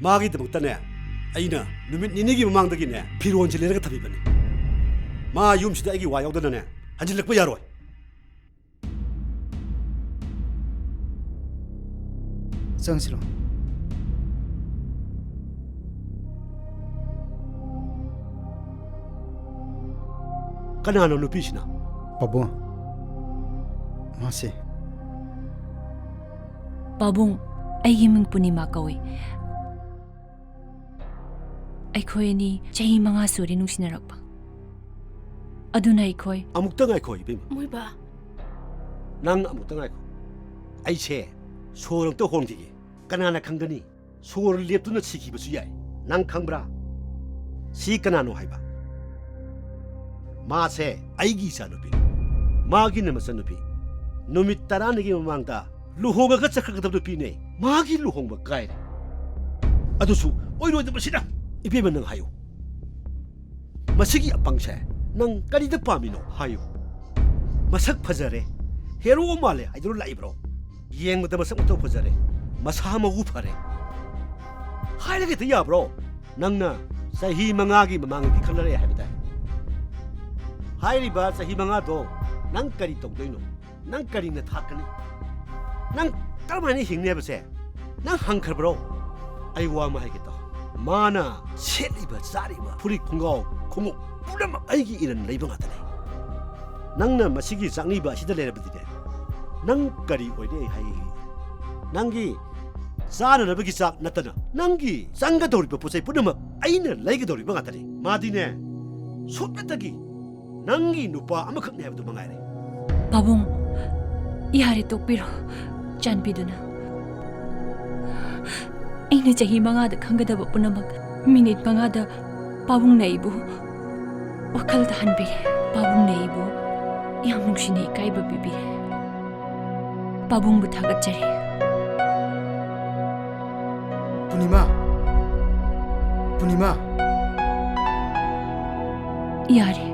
ꯃꯥꯒꯤꯗꯃꯛꯇꯅꯦ ꯑꯩꯅ ꯅꯨꯃꯤꯠ 2ꯒꯤ ꯃꯃꯥꯡꯗꯒꯤꯅꯦ ꯐꯤꯔꯣꯟꯁꯦ ꯂꯩꯔꯒ ꯊꯝꯕꯤꯕꯅꯤ ꯃꯥ ꯌꯨꯝꯁꯤꯗ ꯑꯩꯒꯤ ꯋꯥ ꯌꯥꯎꯗꯅꯅꯦ ꯍꯟꯖꯤꯜꯂꯛꯄ ꯌꯥꯔꯣꯏ ꯆꯪꯁꯤꯔꯣ ꯀꯅꯥꯅꯣ ꯅꯨꯄꯤꯁꯤꯅ ꯄꯥꯕꯨꯡ ꯃꯥꯁꯦ ꯄꯥꯕꯨꯡ ꯑꯩꯒꯤ ꯃꯤꯡ ꯄꯨꯔꯅꯤꯃꯥ ꯀꯧꯏ ꯑꯩꯈꯣꯏ ꯑꯅꯤ ꯆꯍꯤ 5 ꯁꯨꯔꯦ ꯅꯨꯡꯁꯤꯅꯔꯛꯄ ꯑꯗꯨꯅ ꯑꯩꯈꯣꯏ ꯑꯃꯨꯛꯇ ꯉꯥꯏꯈꯣ ꯏꯕꯦꯝꯃ ꯃꯣꯏꯕ ꯅꯪ ꯑꯃꯨꯛꯇ ꯉꯥꯏꯈꯣ ꯑꯩꯁꯦ ꯁꯣꯔ ꯑꯝꯇ ꯍꯣꯟꯈꯤꯒꯦ ꯀꯅꯥꯅ ꯈꯪꯒꯅꯤ ꯁꯣꯔ ꯂꯦꯞꯇꯨꯅ ꯁꯤꯈꯤꯕꯁꯨ ꯌꯥꯏ ꯅꯪ ꯈꯪꯕ꯭ꯔꯥ ꯁꯤ ꯀꯅꯥꯅꯣ ꯍꯥꯏꯕ 마세 아이기 이사누비 마기는 마사누비 놈이 따라하는 망다 루홍아가 착각하다도 비네 마기 루홍마 까이래 아도수 오이로도 마시라 이베면 능 하요 마시기 앞방새 능 까리드 파미노 하요 마삭 파자래 헤로 말래 아이들 라이브로 이행부터 마삭부터 파자래 마사마 우파래 하이르게 되야 브로 낭나 사히 망아기 망아기 칼라래 하비다 하이리바 사히 망아도 난 까리 똑도이노 난 까리나 타까니 난 깔만히 힘내버세 난 한칼브로 아이고 아마 하겠다 마나 셋리바 쌀리바 풀이 공가오 공목 뿌려마 아이기 이런 레이방 하더네 낭나 마시기 쌍리바 시들레르버디데 난 까리 오이데 하이 난기 사나르버기 싹 나타나 난기 쌍가 도리바 보세 뿌려마 아이는 레이기 도리바 같더니 마디네 소빼다기 난기 누파 아마컷 내버도 망아이래 바봉 이하리 똑비로 짠비두나 ꯑꯩꯅ ꯆꯍꯤ 5ꯗ ꯈꯪꯒꯗꯕ ꯄꯨꯝꯅꯃꯛ ꯃꯤꯅꯤꯠ 5ꯗ ꯄꯥꯕꯨꯡꯅ ꯑꯩꯕꯨ ꯋꯥꯈꯜꯗ ꯍꯟꯕꯤꯔꯦ ꯄꯥꯕꯨꯡꯅ ꯑꯩꯕꯨ ꯌꯥꯝ ꯅꯨꯡꯁꯤꯅ ꯏꯀꯥꯏꯕ ꯄꯤꯕꯤꯔꯦ ꯄꯥꯕꯨꯡꯕꯨ ꯊꯥꯒꯠꯆꯔꯤ ꯄꯨꯔꯅꯤꯃꯥ ꯌꯥꯔꯦ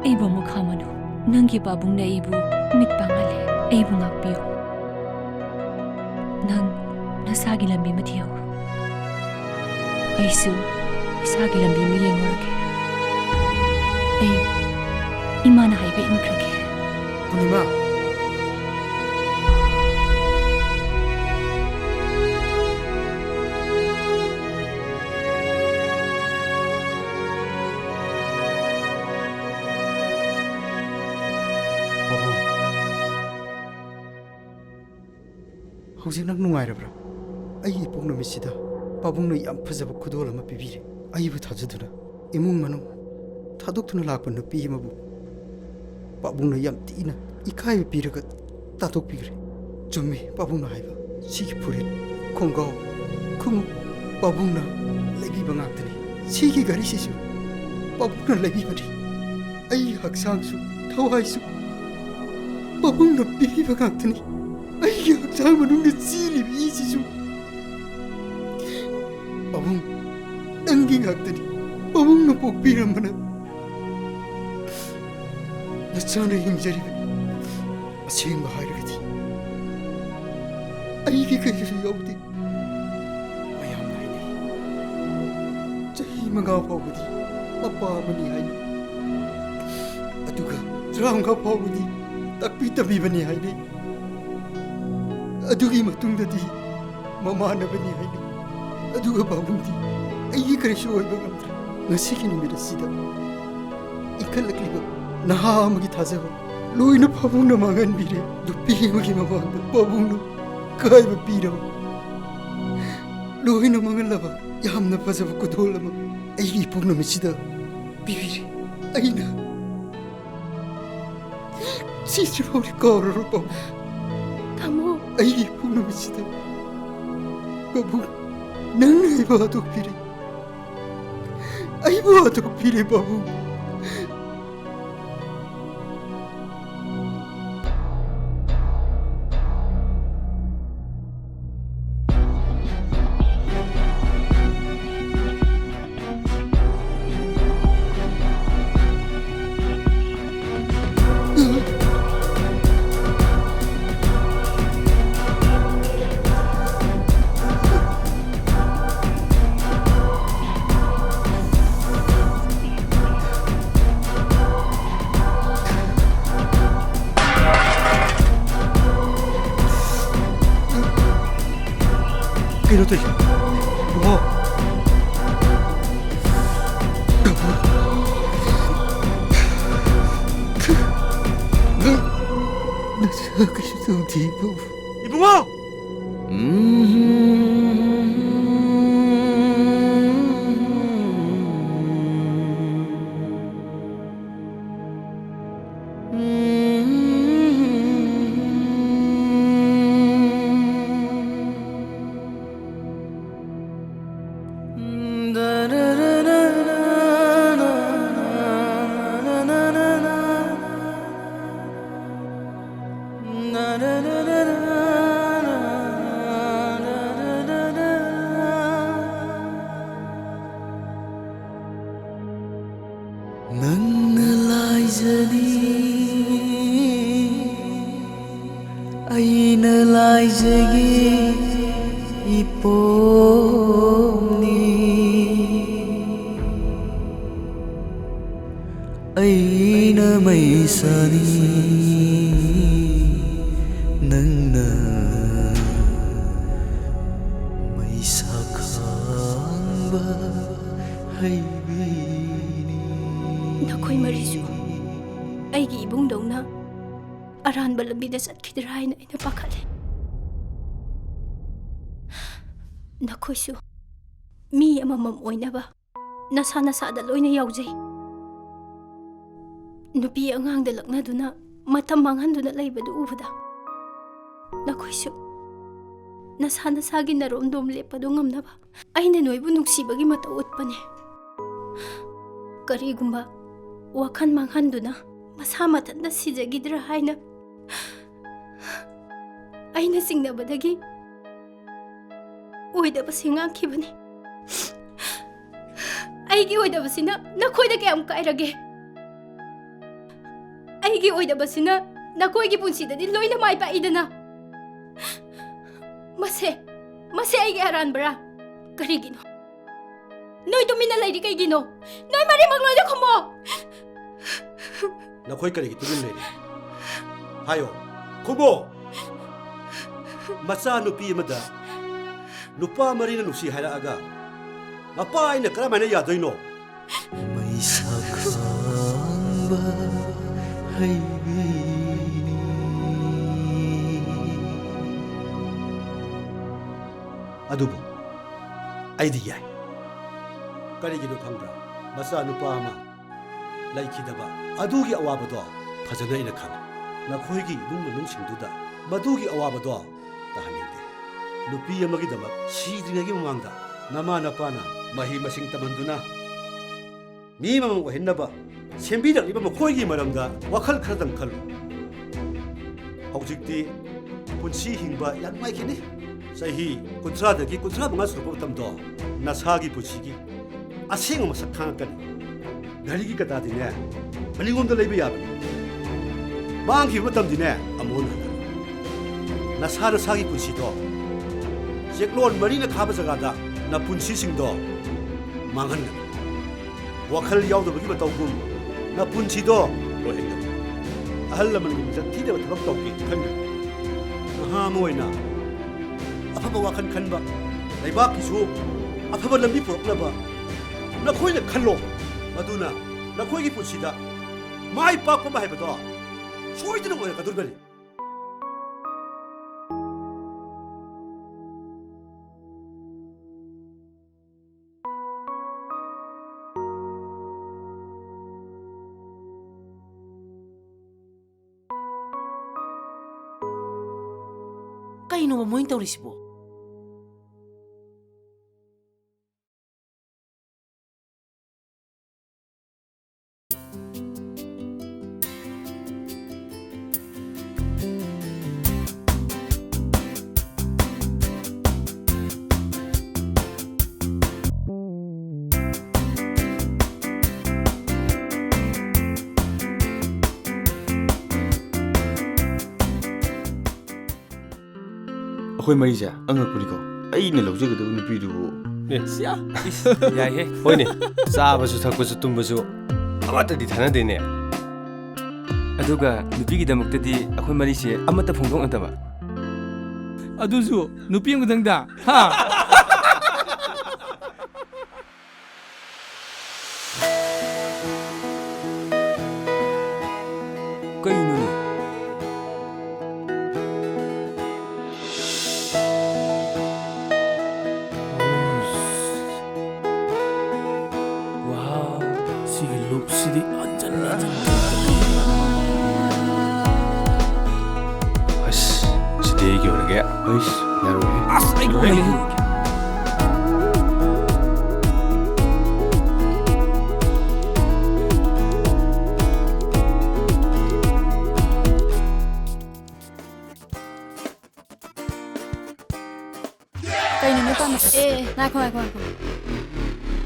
ꯑꯩꯕꯨ ꯑꯃꯨꯛ ꯈꯥꯝꯃꯅꯨ ꯅꯪꯒꯤ ꯄꯥꯕꯨꯡꯅ ꯑꯩꯕꯨ ꯃꯤꯠ ꯄꯥꯡꯍꯜꯂꯦ ꯑꯩꯕꯨ ꯉꯥꯛꯄꯤꯌꯨ ꯅꯪ ꯅꯁꯥꯒꯤ ꯂꯝꯕꯤ ꯑꯃ ꯊꯤꯍꯧꯔꯣ ꯑꯩꯁꯨ ꯏꯁꯥꯒꯤ ꯂꯝꯕꯤ ꯑꯃ ꯌꯦꯡꯉꯨꯔꯒꯦ ꯑꯩ ꯏꯃꯥꯅ ꯍꯥꯏꯕ ꯏꯟꯈ꯭ꯔꯒꯦ ꯄꯨꯔꯅꯤꯃꯥ ꯍꯧꯖꯤꯛ ꯅꯪ ꯅꯨꯡꯉꯥꯏꯔꯕ꯭ꯔꯥ ꯑꯩꯒꯤ ꯏꯄꯣꯛ ꯅꯨꯃꯤꯠꯁꯤꯗ ꯄꯥꯕꯨꯡꯅ ꯌꯥꯝ ꯐꯖꯕ ꯈꯨꯗꯣꯜ ꯑꯃ ꯄꯤꯕꯤꯔꯦ ꯑꯩꯕꯨ ꯊꯥꯖꯗꯨꯅ ꯏꯃꯨꯡ ꯃꯅꯨꯡ ꯊꯥꯗꯣꯛꯇꯨꯅ ꯂꯥꯛꯄ ꯅꯨꯄꯤ ꯑꯃꯕꯨ ꯄꯥꯕꯨꯡꯅ ꯌꯥꯝ ꯊꯤꯅ इकाई पीरग तातोक पीगरे चुम्मे पाबुंगना हाइबा सिगी फुरित खोंगाव खुंगु पाबुंगना लेबी बंगातनी सिगी गारी सिसु पाबुंगना लेबी बडी आई हक्सांगसु थवाइसु पाबुंगना पीबी बंगातनी आई हक्सांग मनुंग चीली बीसिसु पाबुंग अंगी गातनी पाबुंगना पोकपीरमना नचाना हिंजरी असेंग हाइरगदी अईगी कईसु यौदे मयाम नाइने चही मंगा फाउबदी मपा मनी हाइ अदुगा त्रांगा फाउबदी तकपी तबी बनी हाइने अदुगी मतुंगददी ममानबनी हाइने अदुगा बाबुंदी अईगी कईसु ओइबा गमद्रा ngasi기 numirda sida इखलकलिबा नहा अमगी थाजबा लोइना पाबुंगना मांगन बिरे दुपी अमगी मबांगदा पाबुंगना कायबा पीरबा लोइना मांगनलबा यामना फजबा कुदोल अमा अईगी पुगनमिसिदा बिबिरे अईना सिसिरोरि कावररो पाबु तामो अईगी पुगनमिसिदा पाबु नंग आइबा तोकपिरे आइबा तोकपिरे पाबु नखोई मरीसु अईगी इबुंगदौना अरानबा लंबीदा चटखिदरा हाइना अइना पाखले नखोइसु मी अममम ओइनाबा नसा नसादा लोइना यावजै नुपी अंगांगदा लक्नादुना मतम मांगहंदुना लैबदु उबदा नखोइसु नसा नसागी नरोमदोम लेपदु ngamnaba अइना नोइबु नुक्सिबगी मत उत्पने करीगुंबा वाखन मांगहंदुना मसा मतंदा सिजगिद्रा हाइना अइना सिंगनबदगी ओइदबसि ngamखिबनि अइगी ओइदबसिना नखोइदा कयम काइरगे अइगी ओइदबसिना नखोइगी पुंसिददि लोइना माइ पाइदना मसे अइगी अरानबरा करिगिनो नोइ तुमिना लैरि कइगिनो नोइ मारि मंगलोइदा खमो नखोइ करिगी तुमिन लेरि हायो खुबो मचा नुपी अमदा नुपा मरिना नुसी हाइरागा मपा आइना करमाइना यादोइनो मैसाखांबा हाइबिनी अदुबु आइदि याय करिगिनो खंब्रा मचा नुपा अमा लैखिदबा अदुगी अवाबदो फजना इना खंग ꯅꯈꯣꯏꯒꯤ ꯏꯃꯨꯡ ꯃꯅꯨꯡꯁꯤꯡꯗꯨꯗ ꯃꯗꯨꯒꯤ ꯑꯋꯥꯕꯗꯣ ꯇꯥꯍꯟꯅꯤꯡꯗꯦ ꯅꯨꯄꯤ ꯑꯃꯒꯤꯗꯃꯛ ꯁꯤꯗ꯭ꯔꯤꯉꯩꯒꯤ ꯃꯃꯥꯡꯗ ꯅꯃꯥ ꯅꯄꯥꯅ ꯃꯍꯩ ꯃꯁꯤꯡ ꯇꯝꯍꯟꯗꯨꯅ ꯃꯤ ꯑꯃꯃꯝ ꯑꯣꯏꯍꯟꯅꯕ ꯁꯦꯝꯕꯤꯔꯛꯂꯤꯕ ꯃꯈꯣꯏꯒꯤ ꯃꯔꯝꯗ ꯋꯥꯈꯜ ꯈꯔꯗꯪ ꯈꯜꯂꯨ ꯍꯧꯖꯤꯛꯇꯤ ꯄꯨꯟꯁꯤ ꯍꯤꯡꯕ ꯌꯥꯝ ꯅꯨꯡꯉꯥꯏꯈꯤꯅꯤ ꯆꯍꯤ 30ꯗꯒꯤ 35 ꯁꯨꯔꯛꯄ ꯃꯇꯝꯗꯣ ꯅꯁꯥꯒꯤ ꯄꯨꯟꯁꯤꯒꯤ ꯑꯁꯦꯡꯕ ꯃꯁꯛ ꯈꯪꯉꯛꯀꯅꯤ ꯘꯔꯤꯒꯤ ꯀꯇꯥꯗꯤꯅꯦ ꯃꯅꯤꯡꯂꯣꯝꯗ ꯂꯩꯕ ꯌꯥꯕꯅꯤ ꯃꯥꯡꯈꯤꯕ ꯃꯇꯝꯗꯤꯅꯦ ꯑꯃꯨꯛ ꯍꯟꯅ ꯅꯁꯥ ꯅꯁꯥꯒꯤ ꯄꯨꯟꯁꯤꯗꯣ ꯆꯦꯛꯂꯣꯟ ꯃꯔꯤꯅ ꯈꯥꯕ ꯖꯒꯥꯗ ꯅꯄꯨꯟꯁꯤꯁꯤꯡꯗꯣ ꯃꯥꯡꯍꯟꯒꯅꯤ ꯋꯥꯈꯜ ꯌꯥꯎꯗꯕꯒꯤ ꯃꯇꯧꯒꯨꯝ ꯅꯄꯨꯟꯁꯤꯗꯣ ꯂꯣꯏꯍꯟꯒꯅꯤ ꯑꯍꯜ ꯂꯃꯟꯒꯤ ꯃꯤꯆꯠ ꯊꯤꯗꯕ ꯊꯕꯛ ꯇꯧꯒꯦ ꯈꯟꯒꯅꯤ ꯅꯍꯥ ꯑꯃ ꯑꯣꯏꯅ ꯑꯐꯕ ꯋꯥꯈꯜ ꯈꯟꯕ ꯂꯩꯕꯥꯛꯀꯤꯁꯨ ꯑꯐꯕ ꯂꯝꯕꯤ ꯄꯨꯔꯛꯅꯕ ꯅꯈꯣꯏꯅ ꯈꯜꯂꯣ ꯃꯗꯨꯅ ꯅꯈꯣꯏꯒꯤ ꯄꯨꯟꯁꯤꯗ ꯃꯥꯏ ꯄꯥꯛꯄ ꯍꯥꯏꯕꯗꯣ ꯁꯣꯏꯗꯅ ꯑꯣꯏꯔꯛꯀꯗꯧꯔꯤꯕꯅꯤ ꯀꯩꯅꯣꯕ ꯃꯣꯏꯅ ꯇꯧꯔꯤꯁꯤꯕꯣ ꯑꯩꯈꯣꯏ ꯃꯔꯤꯁꯦ ꯑꯉꯛꯄꯅꯤꯀꯣ ꯑꯩꯅ ꯂꯧꯖꯒꯗꯕ ꯅꯨꯄꯤꯗꯨꯕꯨ ꯌꯥꯏꯍꯦ ꯍꯣꯏꯅꯦ ꯆꯥꯕꯁꯨ ꯊꯛꯄꯁꯨ ꯇꯨꯝꯕꯁꯨ ꯑꯃꯠꯇꯗꯤ ꯊꯥꯅꯗꯦꯅꯦ ꯑꯗꯨꯒ ꯅꯨꯄꯤꯒꯤꯗꯃꯛꯇꯗꯤ ꯑꯩꯈꯣꯏ ꯃꯔꯤꯁꯦ ꯑꯃꯠꯇ ꯐꯣꯡꯗꯣꯛꯅꯗꯕ ꯑꯗꯨꯁꯨ ꯅꯨꯄꯤ ꯑꯃꯈꯛꯇꯪꯗ ꯍꯥ ꯀꯩꯅꯣꯅꯦ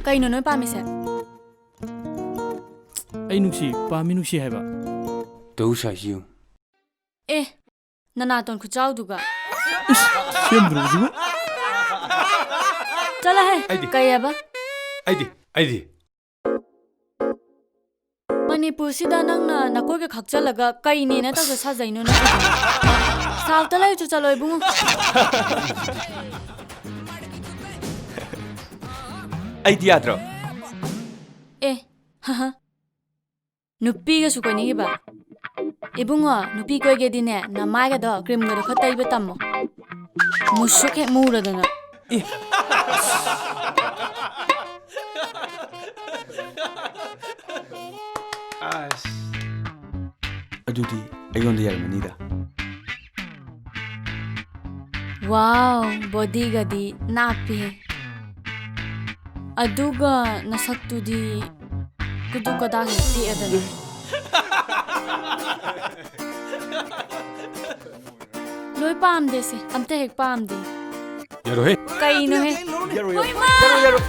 Kaino noi pamise. Ai nuksi, pami nuksi haiba. Tau saiu. Nanaton kuchau duga. Sembru jibu. Chala hai. Kaya ba? Aidi. Manipur sida nangna nakoi ke khakchalaga kai ne na ta sa jaino na. South ta lai chu chaloi bungu. Idea dro. Nupi ga su ko ni ba. Ibungo nupi ko ge dine na mai ga do cream ga khatai ba tammo. Musuk he mura dana. Adudi ayon yar manida. Wow, body ga di napi. Aduga nasaktu di kudu kada hiti adana. Loi pam desi, amte hek pam di. Yaro he. Kaino he. Yaro.